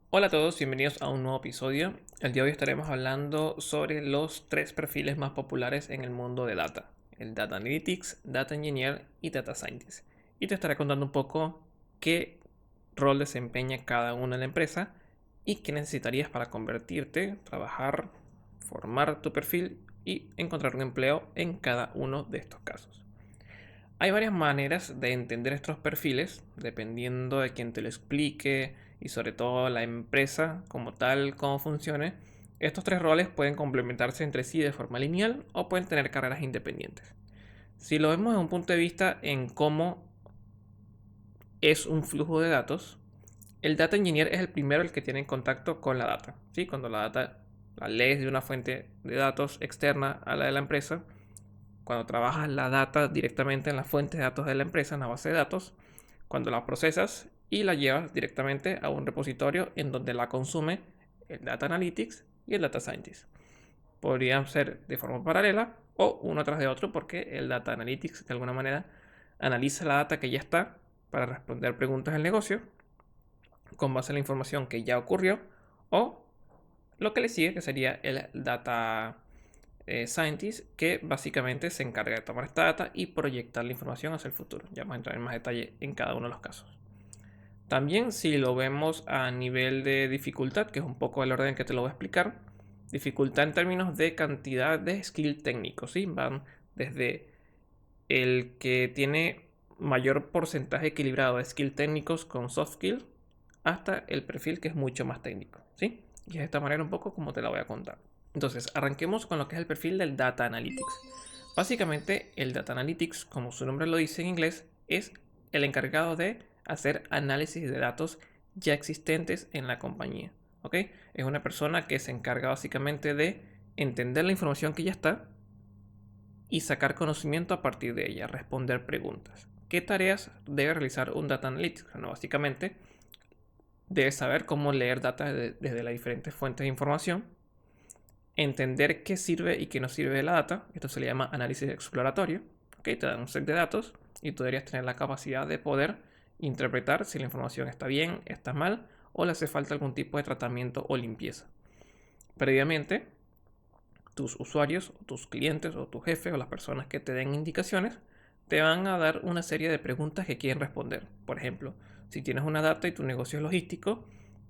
Hola a todos, bienvenidos a un nuevo episodio. El día de hoy estaremos hablando sobre los tres perfiles más populares en el mundo de data: el Data Analytics, Data Engineer y Data Scientist. Y te estaré contando un poco qué rol desempeña cada uno en la empresa y qué necesitarías para convertirte, trabajar, formar tu perfil y encontrar un empleo en cada uno de estos casos. Hay varias maneras de entender estos perfiles, dependiendo de quien te lo explique y sobre todo la empresa como tal, cómo funcione. Estos tres roles pueden complementarse entre sí de forma lineal o pueden tener carreras independientes. Si lo vemos desde un punto de vista en cómo es un flujo de datos, el data engineer es el primero el que tiene contacto con la data. ¿Sí? Cuando la data la lees de una fuente de datos externa a la de la empresa, cuando trabajas la data directamente en la fuente de datos de la empresa, en la base de datos, cuando la procesas y la llevas directamente a un repositorio en donde la consume el Data Analytics y el Data Scientist. Podrían ser de forma paralela o uno tras de otro, porque el Data Analytics de alguna manera analiza la data que ya está para responder preguntas del negocio con base en la información que ya ocurrió, o lo que le sigue, que sería el Data Scientist, que básicamente se encarga de tomar esta data y proyectar la información hacia el futuro. Ya vamos a entrar en más detalle en cada uno de los casos. También, si lo vemos a nivel de dificultad, que es un poco el orden que te lo voy a explicar, dificultad en términos de cantidad de skill técnicos, ¿sí? Van desde el que tiene mayor porcentaje equilibrado de skill técnicos con soft skill hasta el perfil que es mucho más técnico, ¿sí? Y es de esta manera un poco como te la voy a contar. Entonces, arranquemos con lo que es el perfil del Data Analytics. Básicamente, el Data Analytics, como su nombre lo dice en inglés, es el encargado de hacer análisis de datos ya existentes en la compañía. ¿Ok? Es una persona que se encarga básicamente de entender la información que ya está y sacar conocimiento a partir de ella, responder preguntas. ¿Qué tareas debe realizar un Data Analytics? Bueno, básicamente debe saber cómo leer data desde las diferentes fuentes de información, entender qué sirve y qué no sirve de la data. Esto se le llama análisis exploratorio. ¿Okay? Te dan un set de datos y tú deberías tener la capacidad de poder interpretar si la información está bien, está mal o le hace falta algún tipo de tratamiento o limpieza. Previamente, tus usuarios, o tus clientes o tu jefe o las personas que te den indicaciones te van a dar una serie de preguntas que quieren responder. Por ejemplo, si tienes una data y tu negocio es logístico,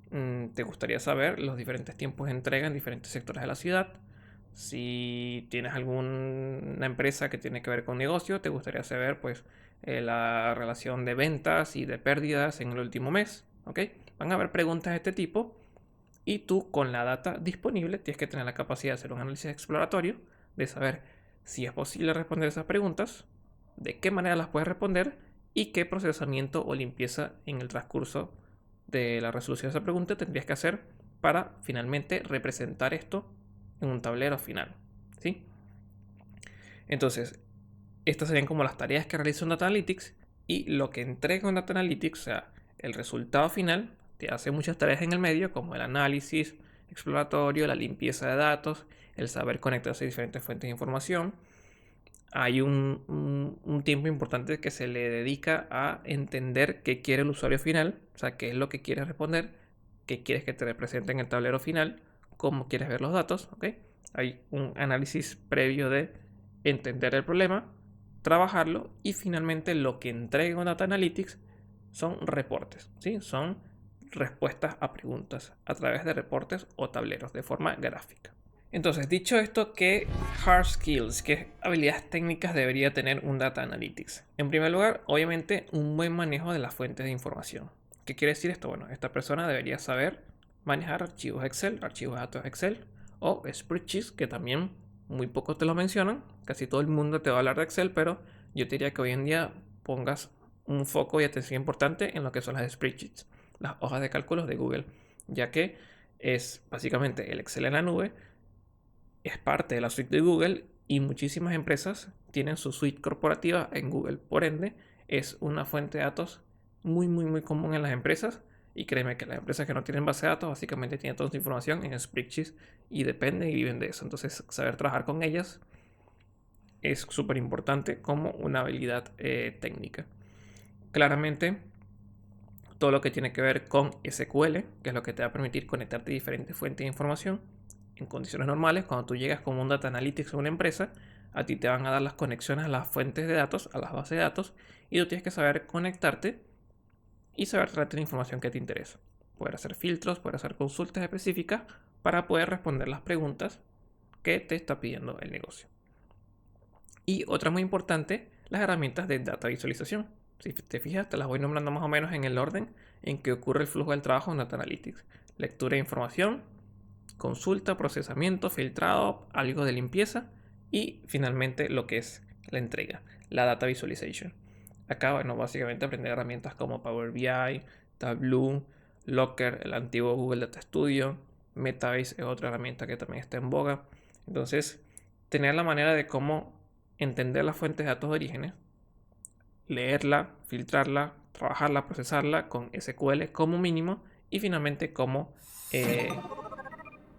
te gustaría saber los diferentes tiempos de entrega en diferentes sectores de la ciudad. Si tienes alguna empresa que tiene que ver con negocio, te gustaría saber pues la relación de ventas y de pérdidas en el último mes. ¿Ok? Van a haber preguntas de este tipo y tú, con la data disponible, tienes que tener la capacidad de hacer un análisis exploratorio, de saber si es posible responder esas preguntas, de qué manera las puedes responder y qué procesamiento o limpieza en el transcurso de la resolución de esa pregunta tendrías que hacer para finalmente representar esto en un tablero final. ¿Sí? Entonces, estas serían como las tareas que realiza un Data Analytics, y lo que entrega un Data Analytics, o sea, el resultado final, te hace muchas tareas en el medio, como el análisis exploratorio, la limpieza de datos, el saber conectarse a diferentes fuentes de información. Hay un tiempo importante que se le dedica a entender qué quiere el usuario final, o sea, qué es lo que quiere responder, qué quieres que te represente en el tablero final, cómo quieres ver los datos. ¿Ok? Hay un análisis previo de entender el problema, trabajarlo y finalmente lo que entrega un Data Analytics son reportes, ¿sí? Son respuestas a preguntas a través de reportes o tableros de forma gráfica. Entonces, dicho esto, ¿qué hard skills, qué habilidades técnicas debería tener un Data Analytics? En primer lugar, obviamente, un buen manejo de las fuentes de información. ¿Qué quiere decir esto? Bueno, esta persona debería saber manejar archivos Excel, archivos de datos Excel o spreadsheets, que también muy pocos te lo mencionan. Casi todo el mundo te va a hablar de Excel, pero yo te diría que hoy en día pongas un foco y atención importante en lo que son las spreadsheets, las hojas de cálculos de Google, ya que es básicamente el Excel en la nube, es parte de la suite de Google y muchísimas empresas tienen su suite corporativa en Google. Por ende, es una fuente de datos muy común en las empresas. Y créeme que las empresas que no tienen base de datos básicamente tienen toda su información en spreadsheets y dependen y viven de eso. Entonces, saber trabajar con ellas es súper importante como una habilidad técnica. Claramente, todo lo que tiene que ver con SQL, que es lo que te va a permitir conectarte a diferentes fuentes de información. En condiciones normales, cuando tú llegas como un Data Analytics a una empresa, a ti te van a dar las conexiones a las fuentes de datos, a las bases de datos, y tú tienes que saber conectarte y saber traerte la información que te interesa. Poder hacer filtros, poder hacer consultas específicas para poder responder las preguntas que te está pidiendo el negocio. Y otra muy importante, las herramientas de data visualización. Si te fijas, te las voy nombrando más o menos en el orden en que ocurre el flujo del trabajo en Data Analytics. Lectura de información, consulta, procesamiento, filtrado, algo de limpieza y finalmente lo que es la entrega, la data visualization. Acá, bueno, básicamente aprender herramientas como Power BI, Tableau, Locker, el antiguo Google Data Studio, Metabase es otra herramienta que también está en boga. Entonces, tener la manera de cómo entender las fuentes de datos de orígenes, leerla, filtrarla, trabajarla, procesarla con SQL como mínimo y finalmente cómo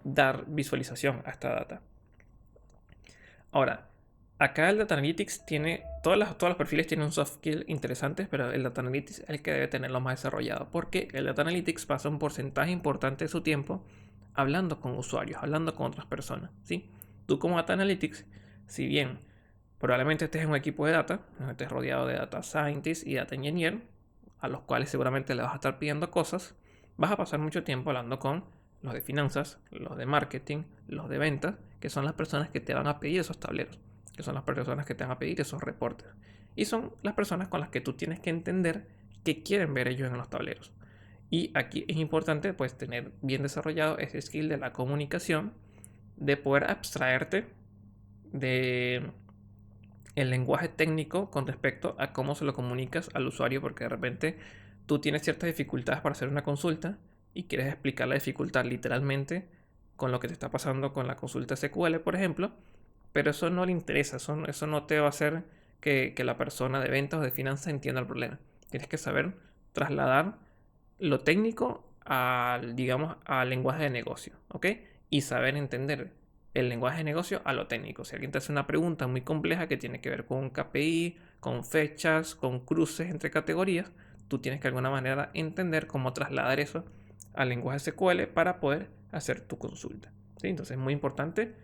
dar visualización a esta data. Ahora, acá el Data Analytics tiene, todos los perfiles tienen un soft skill interesantes, pero el Data Analytics es el que debe tenerlo más desarrollado, porque el Data Analytics pasa un porcentaje importante de su tiempo hablando con usuarios, hablando con otras personas, ¿sí? Tú como Data Analytics, si bien probablemente estés en un equipo de data, estés rodeado de Data Scientists y Data Engineer, a los cuales seguramente le vas a estar pidiendo cosas, vas a pasar mucho tiempo hablando con los de finanzas, los de marketing, los de ventas, que son las personas que te van a pedir esos tableros, que son las personas que te van a pedir esos reportes. Y son las personas con las que tú tienes que entender qué quieren ver ellos en los tableros. Y aquí es importante pues tener bien desarrollado ese skill de la comunicación, de poder abstraerte de el lenguaje técnico con respecto a cómo se lo comunicas al usuario, porque de repente tú tienes ciertas dificultades para hacer una consulta y quieres explicar la dificultad literalmente con lo que te está pasando con la consulta SQL, por ejemplo, pero eso no le interesa, eso no te va a hacer que la persona de ventas o de finanzas entienda el problema. Tienes que saber trasladar lo técnico al, digamos, al lenguaje de negocio, ¿ok? Y saber entender el lenguaje de negocio a lo técnico. Si alguien te hace una pregunta muy compleja que tiene que ver con un KPI, con fechas, con cruces entre categorías, tú tienes que de alguna manera entender cómo trasladar eso al lenguaje SQL para poder hacer tu consulta, ¿sí? Entonces es muy importante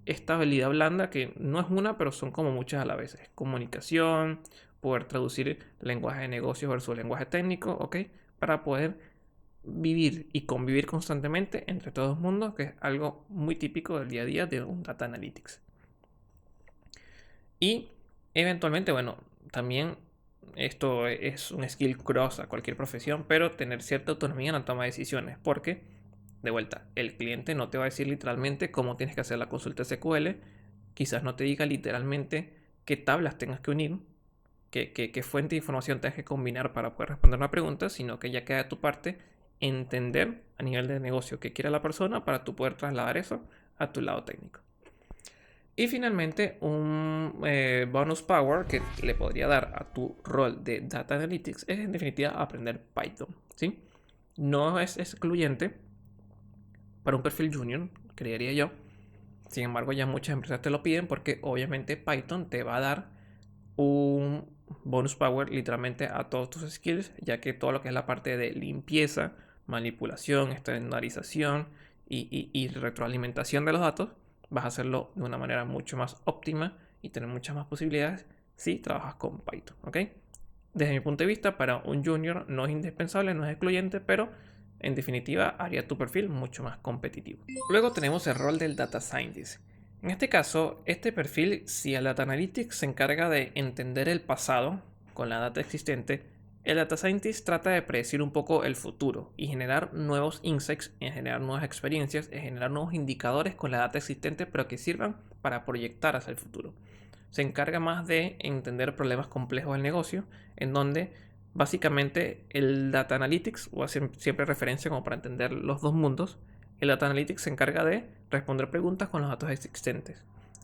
esta habilidad blanda que no es una, pero son como muchas a la vez. Es comunicación, poder traducir lenguaje de negocio versus lenguaje técnico, ¿ok? Para poder vivir y convivir constantemente entre todos los mundos, que es algo muy típico del día a día de un Data Analytics. Y eventualmente, bueno, también esto es un skill cross a cualquier profesión, pero tener cierta autonomía en la toma de decisiones, porque, de vuelta, el cliente no te va a decir literalmente cómo tienes que hacer la consulta SQL, quizás no te diga literalmente qué tablas tengas que unir, qué fuente de información tengas que combinar para poder responder una pregunta, sino que ya queda de tu parte entender a nivel de negocio qué quiere la persona para tú poder trasladar eso a tu lado técnico. Y finalmente, un bonus power que le podría dar a tu rol de Data Analytics es en definitiva aprender Python, ¿sí? No es excluyente para un perfil junior, creería yo. Sin embargo, ya muchas empresas te lo piden porque obviamente Python te va a dar un bonus power literalmente a todos tus skills, ya que todo lo que es la parte de limpieza, manipulación, estandarización y retroalimentación de los datos, vas a hacerlo de una manera mucho más óptima y tener muchas más posibilidades si trabajas con Python, ¿ok? Desde mi punto de vista, para un junior no es indispensable, no es excluyente, pero en definitiva haría tu perfil mucho más competitivo. Luego tenemos el rol del Data Scientist. En este caso, este perfil, si el Data Analytics se encarga de entender el pasado con la data existente, el Data Scientist trata de predecir un poco el futuro y generar nuevos insights, en generar nuevas experiencias, en generar nuevos indicadores con la data existente, pero que sirvan para proyectar hacia el futuro. Se encarga más de entender problemas complejos del negocio, en donde básicamente el Data Analytics, o hacer siempre referencia como para entender los dos mundos, el Data Analytics se encarga de responder preguntas con los datos existentes.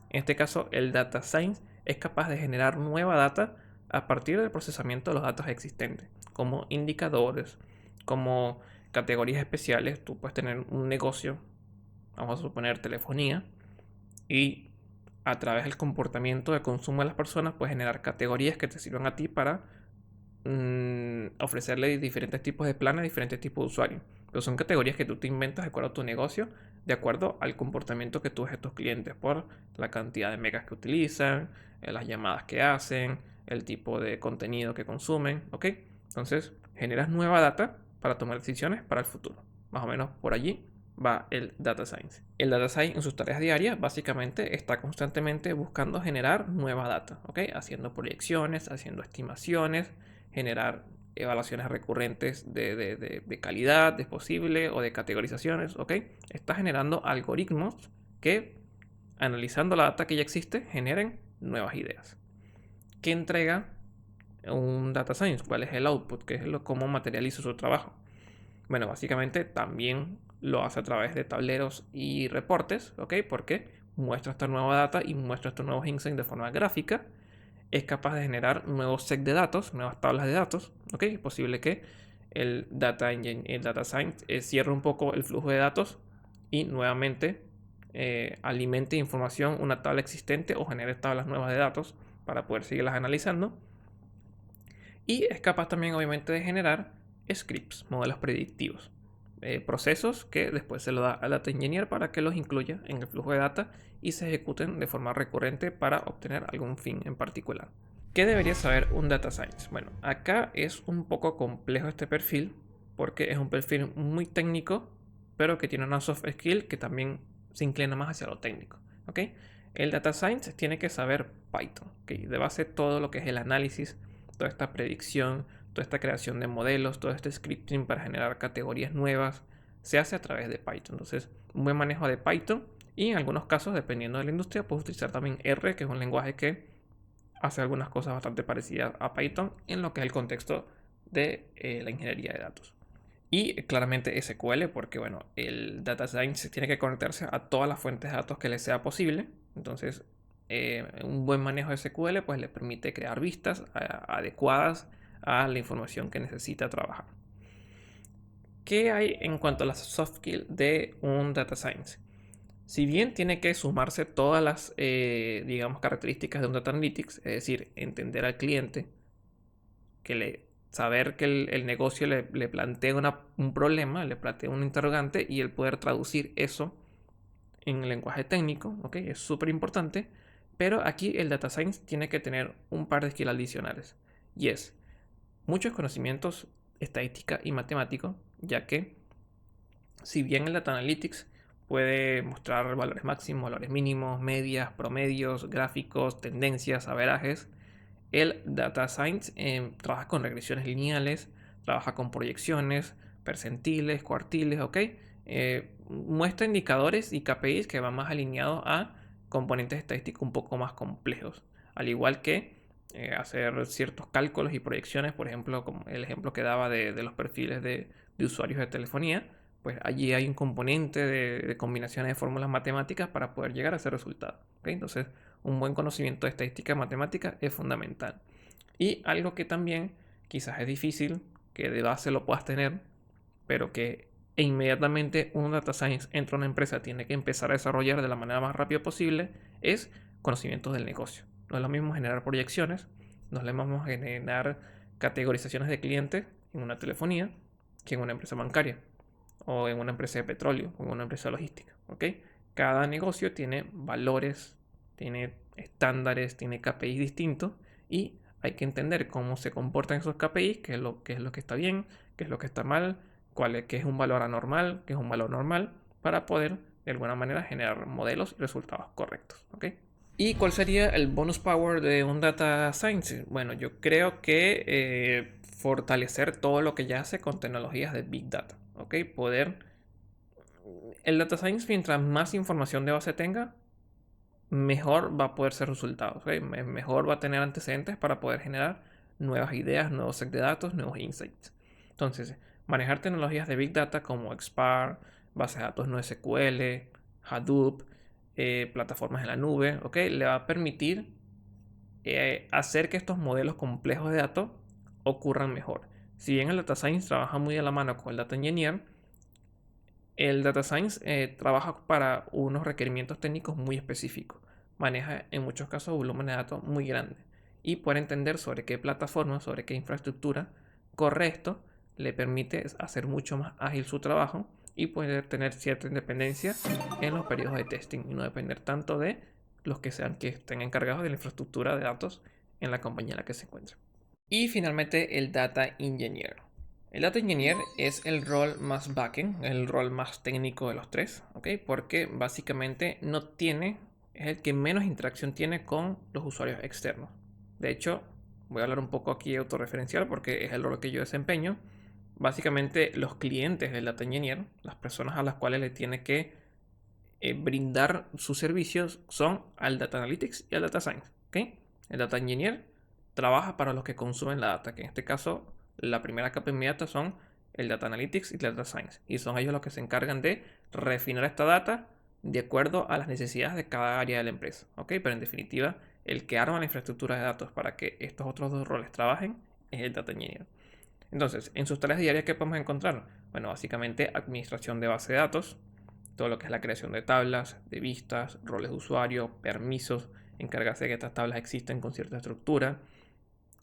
En este caso, el Data Science es capaz de generar nueva data a partir del procesamiento de los datos existentes, como indicadores, como categorías especiales. Tú puedes tener un negocio, vamos a suponer telefonía, y a través del comportamiento de consumo de las personas puedes generar categorías que te sirvan a ti para ofrecerle diferentes tipos de planes a diferentes tipos de usuarios. Pero son categorías que tú te inventas de acuerdo a tu negocio, de acuerdo al comportamiento que tú ves de tus clientes, por la cantidad de megas que utilizan, las llamadas que hacen, el tipo de contenido que consumen, ¿ok? Entonces, generas nueva data para tomar decisiones para el futuro. Más o menos por allí va el Data Science. El Data Science en sus tareas diarias básicamente está constantemente buscando generar nueva data, ¿ok? Haciendo proyecciones, haciendo estimaciones, generar evaluaciones recurrentes de calidad, de posible o de categorizaciones, ¿ok? Está generando algoritmos que, analizando la data que ya existe, generen nuevas ideas. ¿Qué entrega un Data Science? ¿Cuál es el output? ¿Qué es cómo materializa su trabajo? Bueno, básicamente también lo hace a través de tableros y reportes, ¿ok? Porque muestra esta nueva data y muestra estos nuevos insights de forma gráfica. Es capaz de generar nuevos set de datos, nuevas tablas de datos, ¿ok? Es posible que el Data Engine, el Data Science cierre un poco el flujo de datos y nuevamente alimente información una tabla existente o genere tablas nuevas de datos para poder seguirlas analizando. Y es capaz también obviamente de generar scripts, modelos predictivos, procesos que después se lo da al Data Engineer para que los incluya en el flujo de data y se ejecuten de forma recurrente para obtener algún fin en particular. ¿Qué debería saber un Data Science? Bueno, acá es un poco complejo este perfil porque es un perfil muy técnico, pero que tiene una soft skill que también se inclina más hacia lo técnico. ¿Ok? El Data Science tiene que saber Python, ¿okay? De base todo lo que es el análisis, toda esta predicción, toda esta creación de modelos, todo este scripting para generar categorías nuevas, se hace a través de Python. Entonces, un buen manejo de Python y en algunos casos, dependiendo de la industria, puedes utilizar también R, que es un lenguaje que hace algunas cosas bastante parecidas a Python en lo que es el contexto de la ingeniería de datos. Y claramente SQL, porque bueno, el Data Science tiene que conectarse a todas las fuentes de datos que le sea posible. Entonces, un buen manejo de SQL pues le permite crear vistas adecuadas a la información que necesita trabajar. ¿Qué hay en cuanto a las soft skills de un Data Science? Si bien tiene que sumarse todas las, digamos, características de un Data Analytics, es decir, entender al cliente, saber que el negocio le plantea un problema, le plantea un interrogante y el poder traducir eso en el lenguaje técnico, ¿ok? Es súper importante, pero aquí el Data Science tiene que tener un par de skills adicionales y es muchos conocimientos estadística y matemático, ya que si bien el Data Analytics puede mostrar valores máximos, valores mínimos, medias, promedios, gráficos, tendencias, averajes, el Data Science trabaja con regresiones lineales, trabaja con proyecciones, percentiles, cuartiles, ¿ok? Muestra indicadores y KPIs que van más alineados a componentes estadísticos un poco más complejos, al igual que hacer ciertos cálculos y proyecciones, por ejemplo, como el ejemplo que daba de los perfiles de usuarios de telefonía, pues allí hay un componente de combinaciones de fórmulas matemáticas para poder llegar a ese resultado. ¿Ok? Entonces, un buen conocimiento de estadística y matemática es fundamental. Y algo que también quizás es difícil, que de base lo puedas tener, pero que inmediatamente un data science entra a una empresa tiene que empezar a desarrollar de la manera más rápida posible, es conocimientos del negocio. No es lo mismo generar proyecciones, no es lo mismo generar categorizaciones de clientes en una telefonía que en una empresa bancaria, o en una empresa de petróleo, o en una empresa logística. ¿Ok? Cada negocio tiene valores, tiene estándares, tiene KPIs distintos y hay que entender cómo se comportan esos KPIs, qué es lo que está bien, qué es lo que está mal, qué es un valor anormal, qué es un valor normal, para poder de alguna manera generar modelos y resultados correctos. ¿Ok? ¿Y cuál sería el bonus power de un data science? Bueno, yo creo que fortalecer todo lo que ya hace con tecnologías de Big Data. ¿Ok? El data science, mientras más información de base tenga, mejor va a poder ser resultados. ¿Okay? Mejor va a tener antecedentes para poder generar nuevas ideas, nuevos sets de datos, nuevos insights. Entonces, manejar tecnologías de Big Data como Spark, bases de datos NoSQL, Hadoop, plataformas en la nube, ¿okay? Le va a permitir hacer que estos modelos complejos de datos ocurran mejor. Si bien el Data Science trabaja muy de la mano con el Data Engineer, el Data Science trabaja para unos requerimientos técnicos muy específicos. Maneja en muchos casos volúmenes de datos muy grandes. y poder entender sobre qué plataforma, sobre qué infraestructura corre esto, le permite hacer mucho más ágil su trabajo y poder tener cierta independencia en los periodos de testing y no depender tanto de los que estén encargados de la infraestructura de datos en la compañía en la que se encuentra. Y finalmente el Data Engineer. El Data Engineer es el rol más backend, el rol más técnico de los tres, ¿ok? Porque básicamente es el que menos interacción tiene con los usuarios externos. De hecho, voy a hablar un poco aquí autorreferencial porque es el rol que yo desempeño. Básicamente los clientes del Data Engineer, las personas a las cuales le tiene que brindar sus servicios son al Data Analytics y al Data Science, ¿ok? El Data Engineer trabaja para los que consumen la data, que en este caso la primera capa inmediata son el Data Analytics y el Data Science, y son ellos los que se encargan de refinar esta data de acuerdo a las necesidades de cada área de la empresa, ¿ok? Pero en definitiva, el que arma la infraestructura de datos para que estos otros dos roles trabajen es el Data Engineer. Entonces, en sus tareas diarias, ¿qué podemos encontrar? Bueno, básicamente administración de base de datos, todo lo que es la creación de tablas, de vistas, roles de usuario, permisos, encargarse de que estas tablas existen con cierta estructura,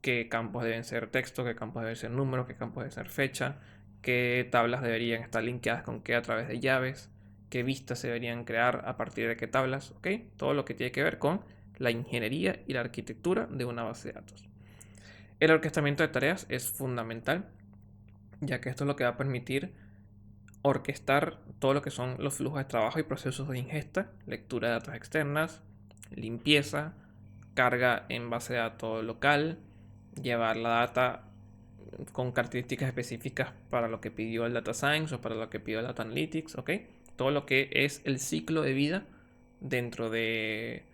qué campos deben ser texto, qué campos deben ser números, qué campos deben ser fecha, qué tablas deberían estar linkeadas con qué a través de llaves, qué vistas se deberían crear a partir de qué tablas, ¿ok? Todo lo que tiene que ver con la ingeniería y la arquitectura de una base de datos. El orquestamiento de tareas es fundamental, ya que esto es lo que va a permitir orquestar todo lo que son los flujos de trabajo y procesos de ingesta, lectura de datos externas, limpieza, carga en base de datos local, llevar la data con características específicas para lo que pidió el Data Science o para lo que pidió el Data Analytics, ¿ok? Todo lo que es el ciclo de vida dentro de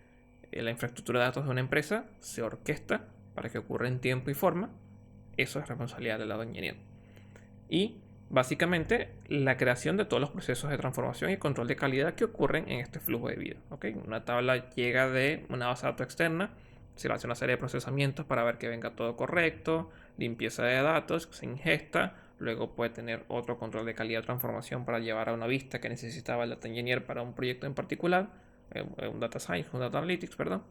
la infraestructura de datos de una empresa se orquesta para que ocurra en tiempo y forma. Eso es responsabilidad del lado ingeniero. Y básicamente la creación de todos los procesos de transformación y control de calidad que ocurren en este flujo de vida. ¿Okay? Una tabla llega de una base de datos externa, se le hace una serie de procesamientos para ver que venga todo correcto, limpieza de datos, se ingesta, luego puede tener otro control de calidad de transformación para llevar a una vista que necesitaba el Data Engineer para un proyecto en particular, un Data Science, un Data Analytics, perdón.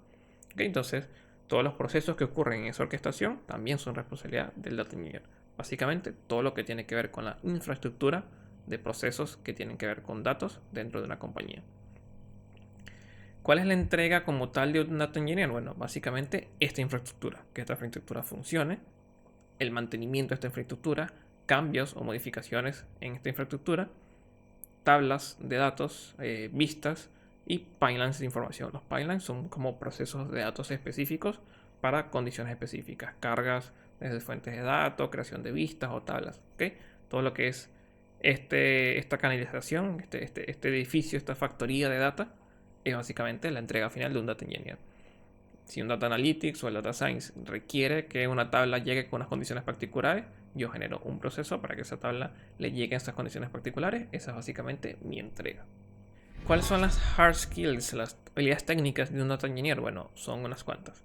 ¿Okay? Entonces, todos los procesos que ocurren en esa orquestación también son responsabilidad del Data Engineer. Básicamente, todo lo que tiene que ver con la infraestructura de procesos que tienen que ver con datos dentro de una compañía. ¿Cuál es la entrega como tal de un Data Engineer? Bueno, básicamente esta infraestructura, que esta infraestructura funcione, el mantenimiento de esta infraestructura, cambios o modificaciones en esta infraestructura, tablas de datos, vistas y pipelines de información. Los pipelines son como procesos de datos específicos para condiciones específicas, cargas desde fuentes de datos, creación de vistas o tablas. ¿Okay? Todo lo que es esta canalización, este edificio, esta factoría de data, es básicamente la entrega final de un Data Engineer. Si un Data Analytics o el Data Science requiere que una tabla llegue con unas condiciones particulares, yo genero un proceso para que esa tabla le llegue a esas condiciones particulares. Esa es básicamente mi entrega. ¿Cuáles son las hard skills, las habilidades técnicas de un Data Engineer? Bueno, son unas cuantas.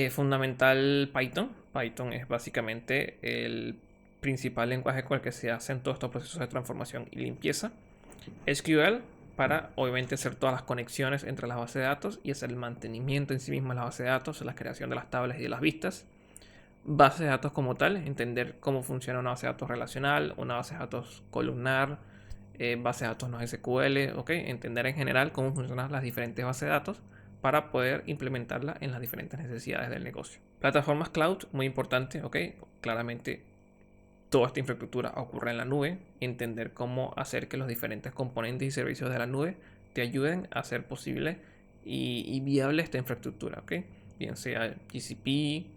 Fundamental Python. Python es básicamente el principal lenguaje con el que se hacen todos estos procesos de transformación y limpieza. SQL para obviamente hacer todas las conexiones entre las bases de datos y hacer el mantenimiento en sí mismo de las bases de datos, la creación de las tablas y de las vistas. Base de datos como tal, entender cómo funciona una base de datos relacional, una base de datos columnar, base de datos no SQL, ¿ok? Entender en general cómo funcionan las diferentes bases de datos para poder implementarla en las diferentes necesidades del negocio. Plataformas cloud, muy importante, ¿ok? Claramente toda esta infraestructura ocurre en la nube, entender cómo hacer que los diferentes componentes y servicios de la nube te ayuden a hacer posible y viable esta infraestructura, ¿ok? Bien sea GCP,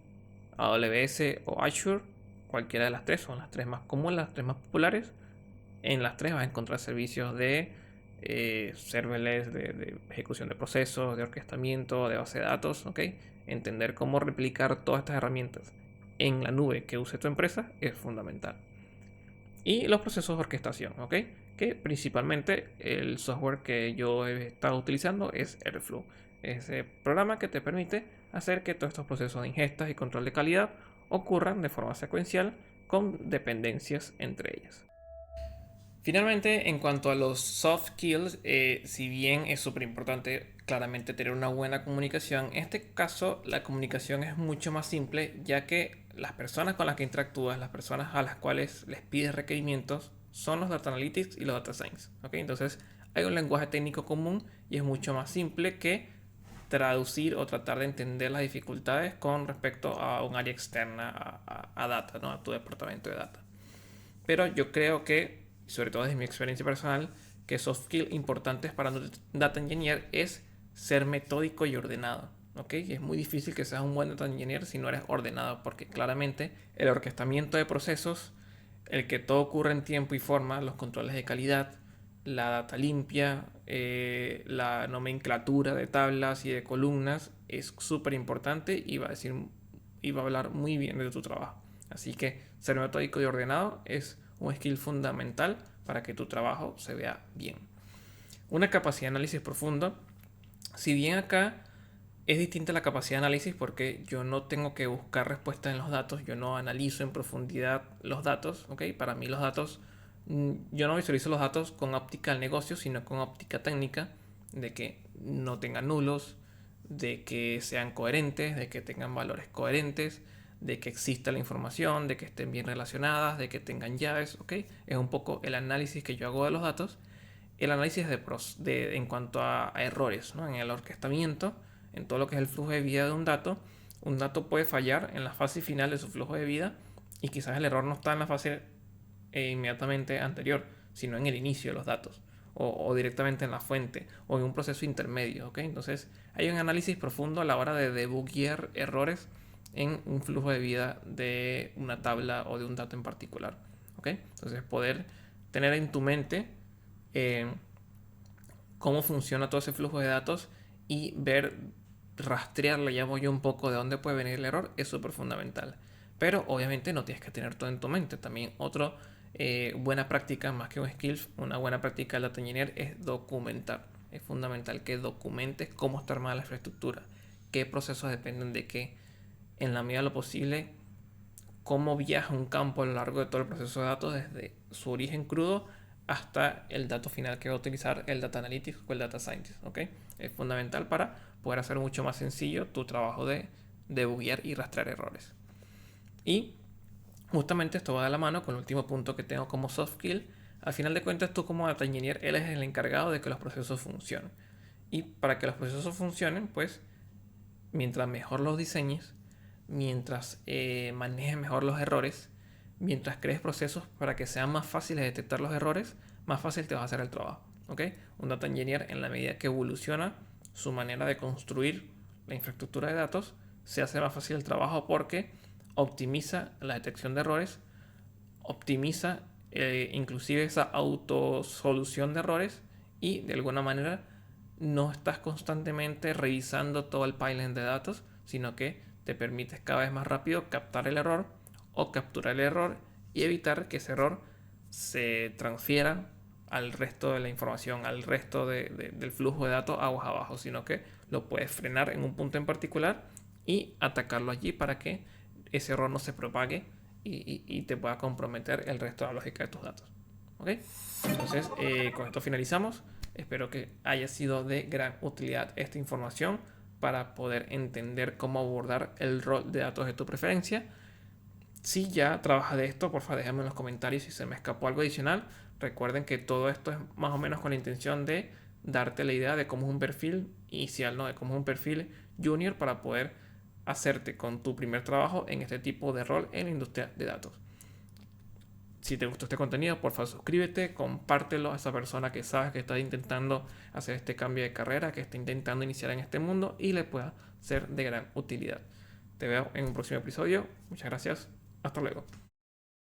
AWS o Azure, cualquiera de las tres, son las tres más comunes, las tres más populares. En las tres vas a encontrar servicios de serverless, de ejecución de procesos, de orquestamiento, de base de datos, ¿ok? Entender cómo replicar todas estas herramientas en la nube que use tu empresa es fundamental. Y los procesos de orquestación, ¿ok? Que principalmente el software que yo he estado utilizando es Airflow. Ese programa que te permite hacer que todos estos procesos de ingestas y control de calidad ocurran de forma secuencial con dependencias entre ellas. Finalmente, en cuanto a los soft skills, si bien es súper importante claramente tener una buena comunicación. En este caso, la comunicación es mucho más simple, ya que las personas con las que interactúas, las personas a las cuales les pides requerimientos, son los Data Analytics y los Data Science. ¿Ok? Entonces, hay un lenguaje técnico común y es mucho más simple que traducir o tratar de entender las dificultades con respecto a un área externa a data, ¿no? A tu departamento de data. Pero yo creo que, sobre todo desde mi experiencia personal, que soft skills importantes para un data engineer es ser metódico y ordenado. ¿Ok? Y es muy difícil que seas un buen data engineer si no eres ordenado, porque claramente el orquestamiento de procesos, el que todo ocurra en tiempo y forma, los controles de calidad, la data limpia, la nomenclatura de tablas y de columnas es súper importante y va a hablar muy bien de tu trabajo. Así que ser metódico y ordenado es un skill fundamental para que tu trabajo se vea bien. Una capacidad de análisis profundo, si bien acá es distinta la capacidad de análisis porque yo no tengo que buscar respuestas en los datos, yo no analizo en profundidad los datos, ¿ok? Para mí los datos, yo no visualizo los datos con óptica al negocio, sino con óptica técnica, de que no tengan nulos, de que sean coherentes, de que tengan valores coherentes, de que exista la información, de que estén bien relacionadas, de que tengan llaves, ¿ok? Es un poco el análisis que yo hago de los datos. El análisis en cuanto a errores, ¿no? En el orquestamiento, en todo lo que es el flujo de vida de un dato puede fallar en la fase final de su flujo de vida y quizás el error no está en la fase inmediatamente anterior, sino en el inicio de los datos o directamente en la fuente o en un proceso intermedio, ¿ok? Entonces hay un análisis profundo a la hora de debuguear errores en un flujo de vida de una tabla o de un dato en particular, ¿ok? Entonces poder tener en tu mente cómo funciona todo ese flujo de datos y ver, rastrear, le llamo yo un poco de dónde puede venir el error, es súper fundamental. Pero obviamente no tienes que tener todo en tu mente. También otra buena práctica, más que un skill, una buena práctica del data engineer es documentar. Es fundamental que documentes cómo está armada la infraestructura, qué procesos dependen de qué, en la medida de lo posible, cómo viaja un campo a lo largo de todo el proceso de datos, desde su origen crudo hasta el dato final que va a utilizar el Data Analytics o el Data Scientist. ¿Ok? Es fundamental para poder hacer mucho más sencillo tu trabajo de debuguear y rastrear errores. Y justamente esto va de la mano con el último punto que tengo como soft skill. Al final de cuentas, tú como data engineer, él es el encargado de que los procesos funcionen. Y para que los procesos funcionen, pues, mientras mejor los diseñes, mientras manejes mejor los errores, mientras crees procesos para que sean más fáciles de detectar los errores, más fácil te va a hacer el trabajo. ¿Ok? Un data engineer, en la medida que evoluciona su manera de construir la infraestructura de datos, se hace más fácil el trabajo porque optimiza la detección de errores, optimiza inclusive esa autosolución de errores y de alguna manera no estás constantemente revisando todo el pipeline de datos, sino que te permites cada vez más rápido captar el error o capturar el error y evitar que ese error se transfiera al resto de la información, al resto del flujo de datos aguas abajo, sino que lo puedes frenar en un punto en particular y atacarlo allí para que ese error no se propague y te pueda comprometer el resto de la lógica de tus datos. ¿Ok? Entonces, con esto finalizamos. Espero que haya sido de gran utilidad esta información para poder entender cómo abordar el rol de datos de tu preferencia. Si ya trabajas de esto, por favor déjame en los comentarios si se me escapó algo adicional. Recuerden que todo esto es más o menos con la intención de darte la idea de cómo es un perfil inicial, ¿no? De cómo es un perfil junior para poder hacerte con tu primer trabajo en este tipo de rol en la industria de datos. Si te gustó este contenido, por favor suscríbete, compártelo a esa persona que sabes que está intentando hacer este cambio de carrera, que está intentando iniciar en este mundo y le pueda ser de gran utilidad. Te veo en un próximo episodio. Muchas gracias. Hasta luego.